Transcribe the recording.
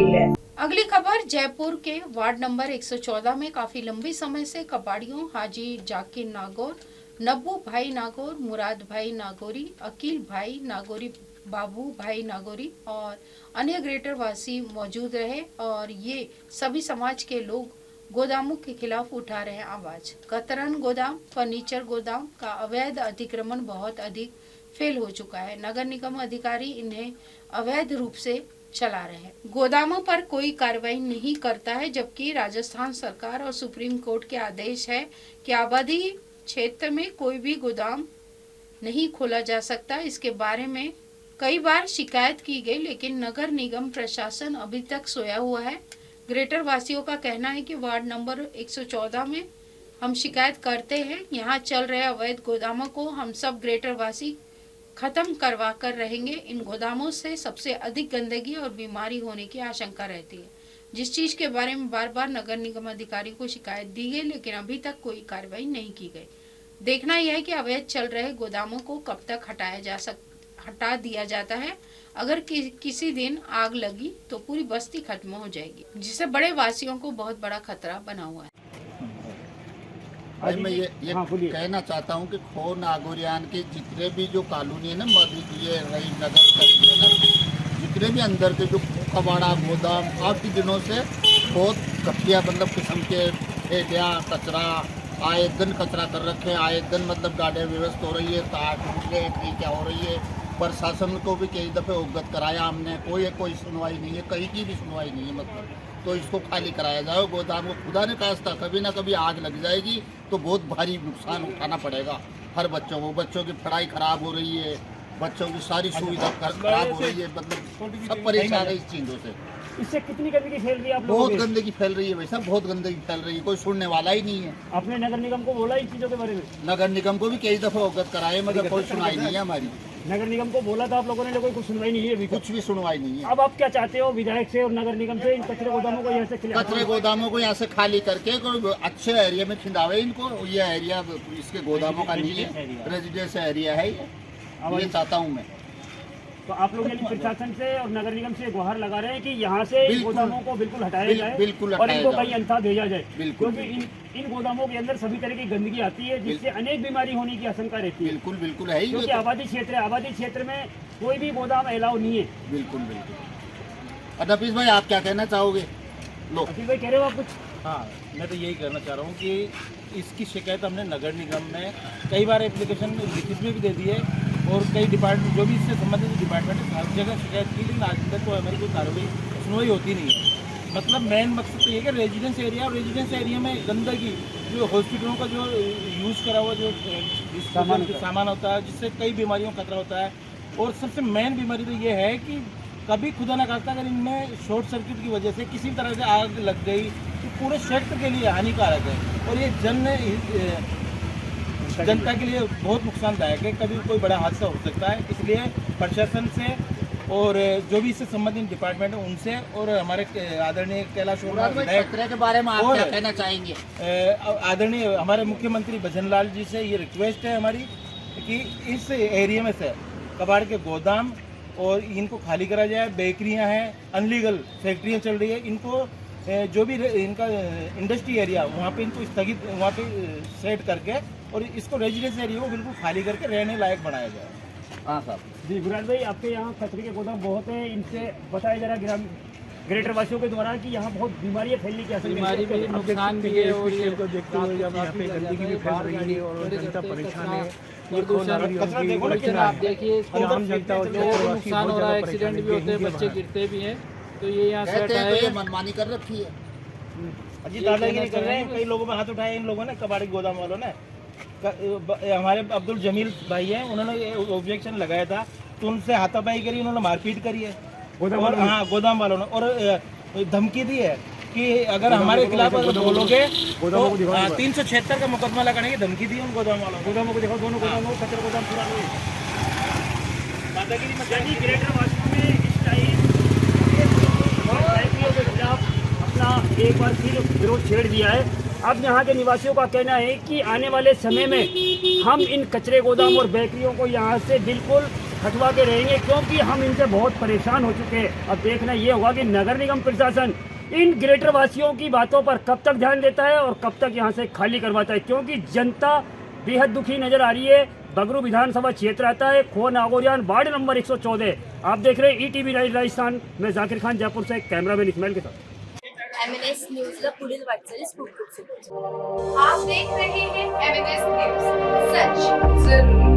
गई है। अगली खबर जयपुर के वार्ड नंबर 114 में काफी लंबी समय से कबाड़ियों हाजी जाकिर नागौर, नब्बू भाई नागौर, मुराद भाई नागौरी, अकील भाई नागौरी, बाबू भाई नागौरी और अन्य ग्रेटर वासी मौजूद रहे और ये सभी समाज के लोग गोदामों के खिलाफ उठा रहे हैं आवाज। कतरन गोदाम, फर्नीचर गोदाम का अवैध अतिक्रमण बहुत अधिक फेल हो चुका है। नगर निगम अधिकारी इन्हें अवैध रूप से चला रहे हैं। गोदामों पर कोई कार्रवाई नहीं करता है, जबकि राजस्थान सरकार और सुप्रीम कोर्ट के आदेश है कि आबादी क्षेत्र में कोई भी गोदाम नहीं खोला जा सकता। इसके बारे में कई बार शिकायत की गई, लेकिन नगर निगम प्रशासन अभी तक सोया हुआ है। ग्रेटर वासियों का कहना है कि वार्ड नंबर 114 में हम शिकायत करते हैं, यहाँ चल रहे अवैध गोदामों को हम सब ग्रेटर वासी खत्म करवा कर रहेंगे। इन गोदामों से सबसे अधिक गंदगी और बीमारी होने की आशंका रहती है, जिस चीज के बारे में बार बार नगर निगम अधिकारी को शिकायत दी गई, लेकिन अभी तक कोई कार्रवाई नहीं की गई। देखना यह है कि अवैध चल रहे गोदामों को कब तक हटा दिया जाता है। अगर किसी दिन आग लगी तो पूरी बस्ती खत्म हो जाएगी, जिससे बड़े वासियों को बहुत बड़ा खतरा बना हुआ है। भाई मैं ये कहना चाहता हूँ कि खो नागौरियान के जितने भी जो कॉलोनी है ना, ये रही नगर जितने भी अंदर के जो कबाड़ा गोदाम काफ़ी दिनों से बहुत घटिया मतलब किस्म के ठेलियाँ कचरा आए दिन कचरा कर रखे, आए दिन मतलब गाड़ियाँ व्यवस्था हो रही है, क्या हो रही है। प्रशासन को भी कई दफ़े अवगत कराया हमने, कोई सुनवाई नहीं है, कहीं की भी सुनवाई नहीं है। मतलब तो इसको खाली कराया जाए गोदाम को। खुदा ने खास्ता कभी ना कभी आग लग जाएगी तो बहुत भारी नुकसान उठाना पड़ेगा हर बच्चों को। बच्चों की पढ़ाई खराब हो रही है, बच्चों की सारी सुविधा खराब हो रही है, मतलब सब परेशान है इस चीज़ों से। इससे कितनी गंदगी फैल रही है आप लोगों बहुत गंदगी फैल रही है भाई साहब, बहुत गंदगी फैल रही है, कोई सुनने वाला ही नहीं है। आपने नगर निगम को बोला इन चीज़ों के बारे में? नगर निगम को भी कई दफ़ा अवगत कराए, मगर कोई सुनवाई नहीं है हमारी। नगर निगम को बोला था आप लोगों ने, लेकिन कोई सुनवाई नहीं है अभी, कुछ भी सुनवाई नहीं है। अब आप क्या चाहते हो विधायक से और नगर निगम से? इन कचरे गोदामों को यहाँ से कचरे गोदामों को यहाँ से खाली करके कोई अच्छे एरिया में खिंदावे इनको। ये एरिया इसके गोदामों का नहीं है, रेजिडेंस एरिया है ये चाहता हूँ मैं। तो आप लोग प्रशासन से और नगर निगम से गुहार लगा रहे हैं कि यहाँ से इन गोदामों को बिल्कुल हटाया जाए, बिल्कुल और इनको कहीं अंतर भेजा जाए, क्योंकि इन गोदामों के अंदर सभी तरह की गंदगी आती है, जिससे अनेक बीमारी होने की आशंका रहती है। बिल्कुल बिल्कुल है, क्योंकि आबादी क्षेत्र है, आबादी क्षेत्र में कोई भी गोदाम अलाउ नहीं है। बिल्कुल बिल्कुल। और नफीस भाई आप क्या कहना चाहोगे? लो नफीस भाई कह रहे हो आप कुछ? हाँ, मैं तो यही कहना चाह रहा हूँ कि इसकी शिकायत हमने नगर निगम में कई बार एप्लीकेशन लिखित में भी दे दी है, और कई डिपार्टमेंट जो भी इससे संबंधित डिपार्टमेंट है हर जगह शिकायत की, लेकिन आज तक तो हमारी कोई कार्रवाई सुनवाई होती नहीं है। मतलब मेन मकसद तो ये कि रेजिडेंस एरिया, और रेजिडेंस एरिया में गंदगी जो हॉस्पिटलों का जो यूज़ करा हुआ जो सामान होता है, जिससे कई बीमारियों का खतरा होता है। और सबसे मेन बीमारी तो ये है कि कभी खुदा ना खास्ता अगर इनमें शॉर्ट सर्किट की वजह से किसी तरह से आग लग गई तो पूरे क्षेत्र के लिए हानिकारक है, और ये जनता के लिए बहुत नुकसानदायक है। कभी कोई बड़ा हादसा हो सकता है, इसलिए प्रशासन से और जो भी इससे संबंधित डिपार्टमेंट है उनसे, और हमारे आदरणीय कैलाश विधायक के बारे में आप क्या कहना चाहेंगे? आदरणीय हमारे मुख्यमंत्री भजन लाल जी से ये रिक्वेस्ट है हमारी कि इस एरिया में से कबाड़ के गोदाम और इनको खाली करा जाए। बेकरियां हैं, अनलीगल फैक्ट्रियां चल रही है, इनको जो भी इनका इंडस्ट्री एरिया वहाँ पे इनको स्थगित वहाँ पे सेट करके और इसको रेजिडेंस एरिया को बिल्कुल खाली करके रहने लायक बनाया जाए। हाँ साहब जी गुराज भाई, आपके यहाँ कचरे के गोदाम बहुत है, इनसे बताया जा रहा ग्रेटर वासियों के द्वारा कि यहाँ बहुत बीमारियाँ फैलने की बीमारी भी नुकसान भी है, और ये को देखते हुए जब यहाँ पे गंदगी भी फैल रही है और जनता परेशान है। प्रदूषण आप देखिए, नुकसान हो रहा है, एक्सीडेंट भी होते हैं, बच्चे गिरते भी हैं, तो ये यहाँ से हटाए। मनमानी कर रखी है अजी, दादागिरी कर रहे हैं, कई लोगों में हाथ उठाए इन लोगों ने, कबाड़ी गोदाम वालों ने। हमारे अब्दुल जमील भाई हैं, उन्होंने ऑब्जेक्शन लगाया था तो उनसे हाथापाई करी, उन्होंने मारपीट करी है गोदाम वालों ने, और धमकी दी है कि अगर हमारे खिलाफ बोलोगे तो 376 का मुकदमा लगाने की धमकी दी उन गोदाम वालों। गोदामों को देखो, दोनों गोदामों को कचरा गोदाम पूरा दादागिरी में जानी। ग्रेटर वासियों में इस टाइम के खिलाफ अपना एक बार फिर विरोध छेड़ दिया है। अब यहाँ के निवासियों का कहना है कि आने वाले समय में हम इन कचरे गोदाम और बेकरियों को यहाँ से बिल्कुल हटवा के रहेंगे, क्योंकि हम इनसे बहुत परेशान हो चुके हैं। अब देखना ये होगा कि नगर निगम प्रशासन इन ग्रेटर वासियों की बातों पर कब तक ध्यान देता है और कब तक यहाँ से खाली करवाता है, क्योंकि जनता बेहद दुखी नजर आ रही है। बगरू विधानसभा क्षेत्र आता है, खो नागौरियान वार्ड नंबर 114। आप देख रहे हैं ETV राजस्थान, मैं जाकिर खान जयपुर से, कैमरामैन इस्माइल के साथ। MNS न्यूजला पुढील वाटचाली स्फूर्त. आप देख रहे हैं MNS न्यूज, सच जरूरी.